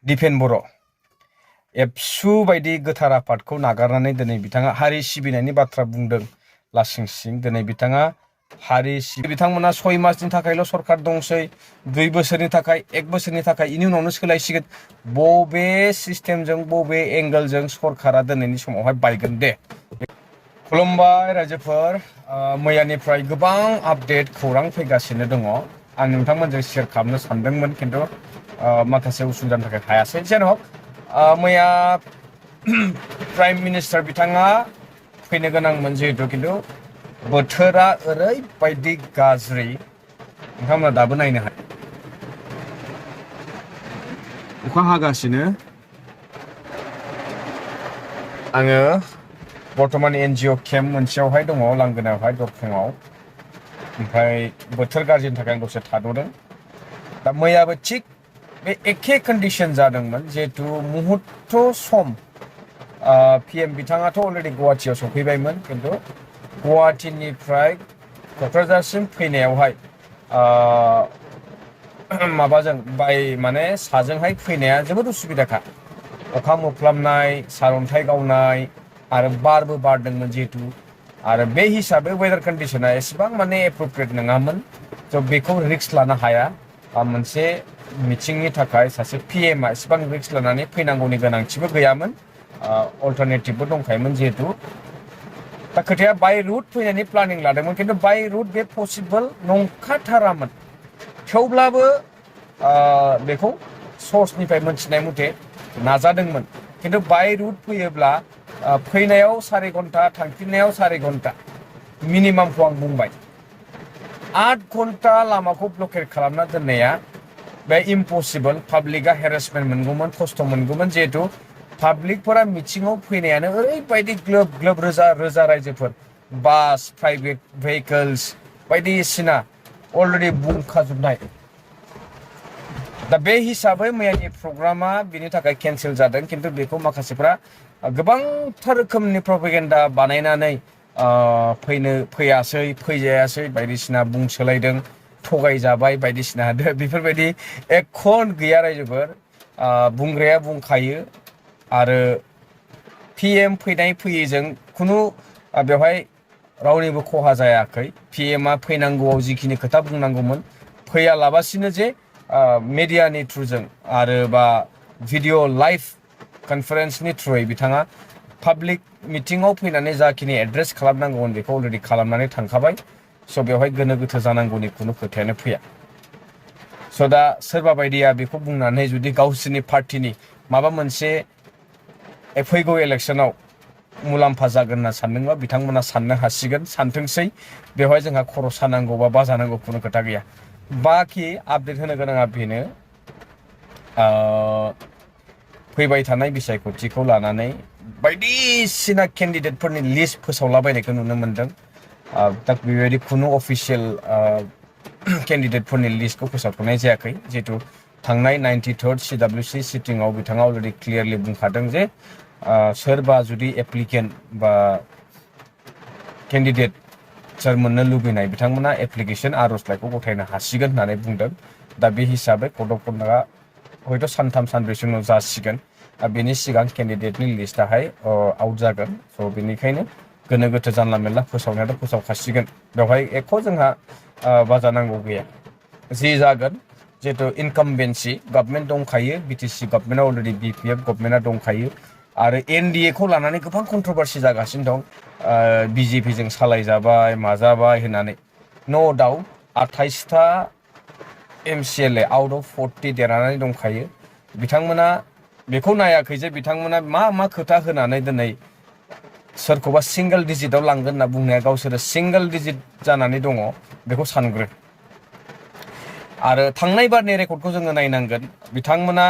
दिपेन बर' एबसु बायदि गोथार आफादखौ नागारनानै दिनै बिथाङा हारि सिबिनायनि बाथ्रा बुंदों लासिं सिं दिनै बिथाङा हारि बिथांमोना 6 मासनि थाखायल' सरकार दंसै 2 बोसोरनि थाखाय 1 बोसोरनि थाखाय इनि उनावनो सोलायसिगोन बबे सिस्टेमजों बबे एंगेलजों सरकारा दिनैनि समावहाय बायगोन दे खुलुमबाय रायजोफोर मैयानिफ्राय गोबां आपडेट खौरां फैगासिनो दङ आं नोंथांमोनजों शेयार खालामनो सानदोंमोन खिन्थु माखासे उसुबिदानि थाखाय हायासै जेन'क मैया प्राइम मिनिस्टार बिथाङा फैनो गोनांमोन जिहेतु खिन्थु बोथोरा ओरैबायदि गाज्रि नोंथांमोना दाबो नायनो हायो अखा हागासिनो आङो बर्तमान एनजिअ केम्प मोनसेयावहाय दङ लांगोनायावहाय दरखंआव ओमफ्राय बोथोर गाज्रिनि थाखाय आं दसे थाद'दों दा मैयाबो थिग बे एखे कन्डिशन जादोंमोन जिहेतु मुहुर्त सम पिएम बिथाङाथ' अलरेडि गुवाहाटियाव सफैबायमोन खिन्थु गुवाहाटिनिफ्राय क'क्राझारसिम फैनायावहाय माबाजों माने साजोंहाय फैनाया जोबोद उसुबिदाखा अखा मोफ्लामनाय सारअन्थाइ गावनाय आरो बारबो बारदोंमोन जिहेतु आरो बे हिसाबै वेदार कन्डिशना एसेबां माने एप्रोप्रियेट नङामोन स' बेखौ रिस्क लानो हाया मोनसे मिटिंनि थाखाय सासे पिएमआ एसेबां रिस्क लानानै फैनांगौनि गोनांथिबो गैयामोन अल्टारनेटिभबो दंखायोमोन जिहेतु दा खोथाया बाय रुट फैनायनि प्लानिं लादोंमोन खिन्थु बाय रुट बे पसिबल नंखाथारामोन थेवब्लाबो बेखौ सर्सनिफ्राय मोनथिनाय मथे नाजादोंमोन खिन्थु बाय रुट फैयोब्ला फैनायाव 4 घन्टा थांफिननायाव 4 घन्टा मिनिमामखौ आं बुंबाय 8 घन्टा लामाखौ ब्लकेट खालामना दोननाया बे इम्पसिबल पाब्लिकआ हेरेसमेन्ट मोनगौमोन खस्थ' मोनगौमोन जिहेतु पाब्लिकफोरा मिथिङाव फैनायानो ओरैबायदि ग्लोब ग्लोब रोजा रोजा रायजोफोर बास प्राइभेट भेहिकल्स बायदिसिना अलरेडि बुंखाजोबनाय दा बे हिसाबै मैयानि प्रग्रामा बिनि थाखाय केन्सेल जादों खिन्थु बेखौ माखासेफ्रा गोबांथार रोखोमनि प्रपेगेन्डा बानायनानै फैयासै फैजायासै बायदिसिना बुंसोलायदों थगायजाबाय बायदिसिना बेफोरबायदि एखन गैया रायजोफोर बुंग्राया बुंखायो आरो पिएम फैनाय फैयैजों खुनु बेवहाय रावनिबो खहा जायाखै पिएमआ फैनांगौआव जिखिनि खोथा बुंनांगौमोन फैयालाबासिनो जे मेडियानि थ्रुजों आरो बा भिडिअ लाइभ कनफारेन्सनि थ्रुयै बिथाङा पाब्लिक मिटिङाव फैनानै जाखिनि एड्रेस खालामनांगौमोन बेखौ अलरेडि खालामनानै थांखाबाय स' बेवहाय गोनो गोथो जानांगौनि खुनु खोथायानो फैया स' दा सोरबा बायदिया बेखौ बुंनानै जुदि गावसोरनि पार्टिनि माबा मोनसे फैगौ इलेक्सनाव मुलाम्फा जागोन होनना सानदोंबा बिथांमोना साननो हासिगोन सानथोंसै बेवहाय जोंहा खर' सानांगौ बा बाजानांगौ खुनु खोथा गैया बाखि आपडेट होनो गोनाङा बेनो फैबाय थानाय बिसायख'थिखौ लानानै बायदिसिना केन्डिडेटफोरनि लिस्ट फोसावलाबायनायखौ नुनो मोन्दों दा बेबायदि खुनु अफिसियेल केन्डिडेटफोरनि लिस्टखौ फोसावथ'नाय जायाखै जिहेतु थांनाय 93rd CWC सिटिंआव बिथाङा अलरेडि क्लियारलि बुंखादों जे सोरबा जुदि एप्लिकेन्ट बा केन्डिडेट सोर मोननो लुबैनाय बिथांमोना एप्लिकेसन आर'जलाइखौ गथायनो हासिगोन होननानै बुंदों दा बे हिसाबै कड अफ कन्डाक्टआ हयथ' 3 सानब्रैसो उनाव जासिगोन बेनि सिगां केन्डिडेटनि लिस्टआहाय आउट जागोन स' बेनिखायनो गोनो गोथो जानला मेनला फोसावनायाथ' फोसावखासिगोन बेवहाय एख' जोंहा बाजानांगौ गैया जि जागोन जिहेतु इनकामबेन्सि गभर्नमेन्ट दंखायो बिटिसि गभर्नमेन्टआ अलरेडि बिपिएफ गभर्नमेन्टआ दंखायो आरो एनडिएखौ लानानै गोबां कन्ट्रभारसि जागासिनो दं बिजेपिजों सालायजाबाय माजाबाय होननानै नो डाउट 28टा एमसिएलए आउट अफ 40 देरहानानै दंखायो बिथांमोना बेखौ नायाखै जे बिथांमोना मा खोथा होनानै दिनै सोरखौबा सिंगल डिजिटआव लांगोन होनना बुंनाया गावसोरो सिंगल डिजिट जानानै दङ बेखौ सानग्रो आरो थांनाय बारनि रेकर्डखौ जोङो नायनांगोन बिथांमोना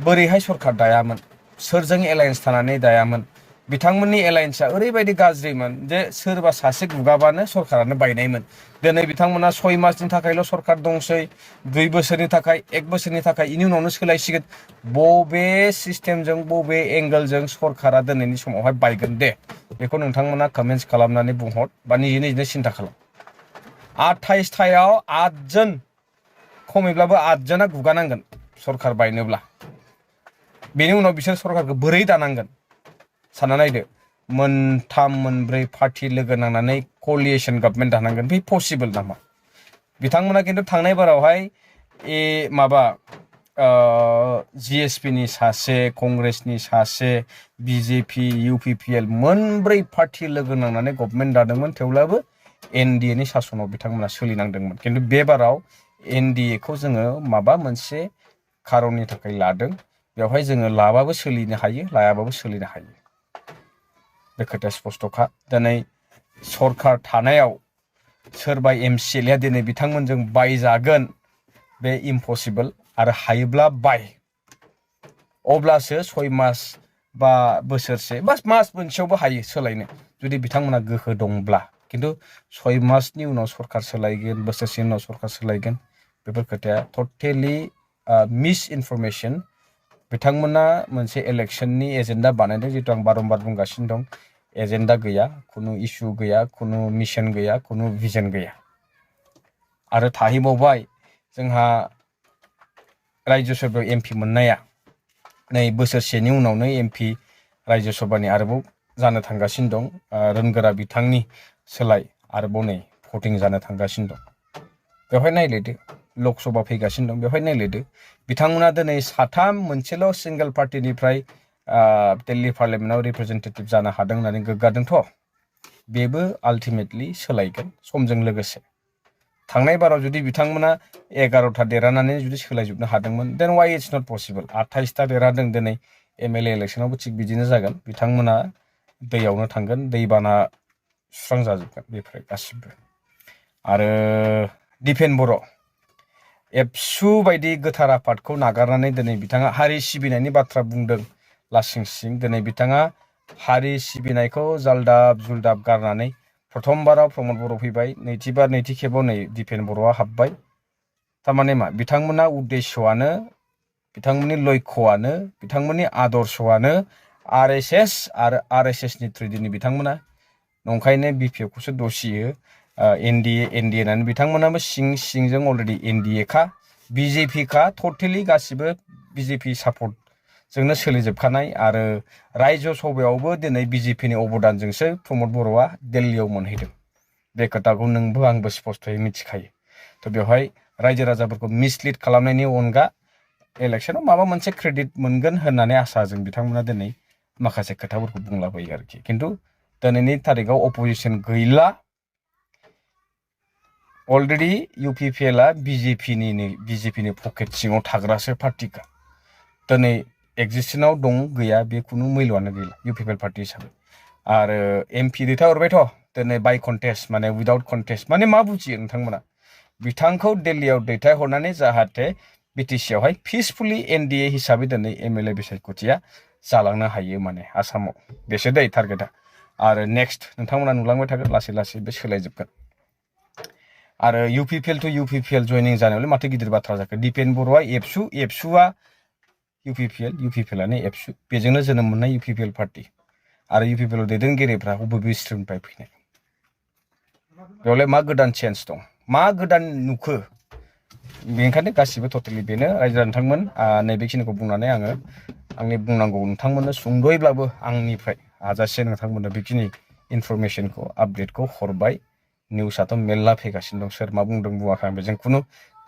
बोरैहाय सरकार दायामोन सोरजों एलायन्स थानानै दायामोन बिथांमोननि एलायन्सआ ओरैबायदि गाज्रिमोन जे सोरबा सासे गुगाबानो सरकारानो बायनायमोन दिनै बिथांमोना 6 मासनि थाखायल' सरकार दंसै 2 बोसोरनि थाखाय 1 बोसोरनि थाखाय इनि उनावनो सोलायसिगोन बबे सिस्टेमजों बबे एंगेलजों सरकारा दिनैनि समावहाय बायगोन दे बेखौ नोंथांमोना कमेन्ट्स खालामनानै बुंहर बा निजे सिन्था खालाम 28थायाव 8जन खमैब्लाबो 8जना गुगानांगोन सरकार बायनोब्ला बेनि उनाव बिसोर सरकारखौ बोरै दानांगोन सानना नायदो मोनथाम मोनब्रै पार्टी लोगो नांनानै कलिएशन गभर्नमेन्ट दानांगोन बे पसिबल नामा बिथांमोना खिन्थु थांनाय बारावहाय माबा GSP नि सासे कंग्रेसनि सासे BJP UPPL मोनब्रै पार्टी लोगो नांनानै गभर्नमेन्ट दादोंमोन थेवब्लाबो NDA नि सासनाव बिथांमोना सोलिनांदोंमोन खिन्थु बे बाराव NDA खौ जोङो माबा मोनसे खारननि थाखाय लादों बेवहाय जोङो लाबाबो सोलिनो हायो लायाबाबो सोलिनो हायो बे खोथाया स्पष्टखा दिनै सरकार थानायाव सोरबा MCLA दिनै बिथांमोनजों बायजागोन बे इम्पसिबल आरो हायोब्ला बाय अब्लासो 6 मास बा बोसोरसे बा मास मोनसेयावबो हायो सोलायनो जुदि बिथांमोना गोहो दंब्ला खिन्थु 6 मासनि उनाव सरकार सोलायगोन बोसोरसेनि उनाव सरकार सोलायगोन बेफोर खोथाया टटेलि मिस इनफरमेशन बिथांमोना मोनसे इलेक्शननि एजेन्डा बानायदों जितु आं बारम्बार बुंगासिनो दं एजेन्डा गैया खुनु इस्यु गैया खुनु मिशन गैया खुनु भिजन गैया आरो थाहैबावबाय जोंहा राज्य सभायाव MP मोननाया नै बोसोरसेनि उनावनो MP राज्य सभानि आरोबाव जानो थांगासिनो दं रोनगोरा बिथांनि सोलाय आरोबाव नै भटिं जानो थांगासिनो दं बेवहाय नायलायदो लक सभा फैगासिनो दं बेवहाय नायलायदो बिथांमोना दिनै साथाम मोनसेल' सिंगल पार्टीनिफ्राय दिल्ली पार्लियामेन्टआव रिप्रेजेन्टेटिभ जानो हादों होननानै गोग्गादोंथ' बेबो आल्टिमेटलि सोलायगोन समजों लोगोसे थांनाय बाराव जुदि बिथांमोना 11टा देरहानानै जुदि सोलायजोबनो हादोंमोन then why it's not possible 28टा देरहादों दिनै MLA इलेक्शनावबो थिग बिदिनो जागोन बिथांमोना दैयावनो थांगोन दैबाना सुस्रांजाजोबगोन बेफोर गासिबो आरो दिपेन बर' एबसु बायदि गोथार आफादखौ नागारनानै दिनै बिथाङा हारि सिबिनायनि बाथ्रा बुंदों लासिं सिं दिनै बिथाङा हारि सिबिनायखौ जालदाब जुलदाब गारनानै प्रथमबाराव प्रमद बर' फैबाय नैथि खेबाव नै दिपेन बर'आ हाबबाय थारमाने मा बिथांमोना उद्देश्यआनो बिथांमोननि लक्ष्यआनो बिथांमोननि आदर्शआनो RSS आरो RSS नि थ्रुयै दिनै बिथांमोना नंखायनो BPF खौसो दसियो NDA होननानै बिथांमोनाबो सिंजों अलरेडि NDA खा BJP खा टटेलि गासिबो BJP सापर्ट जोंनो सोलिजोबखानाय आरो राज्य सभायावबो दिनै BJP नि अबदानजोंसो प्रमद बर'आ दिल्लीयाव मोनहैदों बे खोथाखौ नोंबो आंबो स्पष्टयै मिथिखायो थ' बेवहाय रायजो राजाफोरखौ मिसलिड खालामनायनि अनगा इलेक्शनाव माबा मोनसे क्रेडिट मोनगोन होननानै आसाजों बिथांमोना दिनै माखासे खोथाफोरखौ बुंलाबायो आरोखि खिन्थु दिनैनि तारिखाव अपोजिशन गैला अलरेडि UPPLआ BJP नि पकेट सिङाव थाग्रासो पार्टिखा दिनै एक्जिस्टेन्सआव दं गैया बे खुनु मैल'आनो गैला UPPL पार्टी हिसाबै आरो MP दैथायहरबायथ' दिनै बाय कन्टेस्ट माने उइदाउट कन्टेस्ट माने मा बुजियो नोंथांमोना बिथांखौ दिल्लीयाव दैथायहरनानै जाहाथे BTC आवहाय पिसफुली NDA हिसाबै दिनै MLA बिसायख'थिया जालांनो हायो माने आसामाव बेसो दै टारगेटआ आरो नेक्स्ट नोंथांमोना नुलांबाय थागोन लासै लासै बे सोलायजोबगोन आरो UPPL to UPPL जयनिं जानायावलाय माथो गिदिर बाथ्रा जाखो दिपेन बर'आ एबसुआ UPPLआनो एबसु बेजोंनो जोनोम मोननाय UPPL पार्टी आरो UPPL दैदेनगिरिफ्रा बबे स्ट्रिमनिफ्राय फैनाय बेवलाय मा गोदान चेन्ज दं मा गोदान नुखो बेनिखायनो गासिबो टटेलि बेनो रायजो नोंथांमोन नैबेखिनिखौ बुंनानै आङो आंनि बुंनांगौ नोंथांमोननो सुंद'यैब्लाबो आंनिफ्राय हाजासे नोंथांमोननो बेखिनि इनफरमेशनखौ आपडेटखौ हरबाय निउसआथ' मेरला फैगासिनो दं सोर मा बुंदों बुङाखै आं बेजों खुनु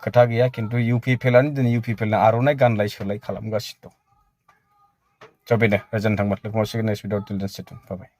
खोथा गैया खिन्थु UPPLआनो दिनै UPPLनो आर'नाइ गानलाय सोलाय खालामगासिनो दं स' बेनो रायजो नोंथांमोन लोगो मोनसिगोन नेक्स्ट भिडिअ टिल देन स्टे टिउन्ड बाय बाय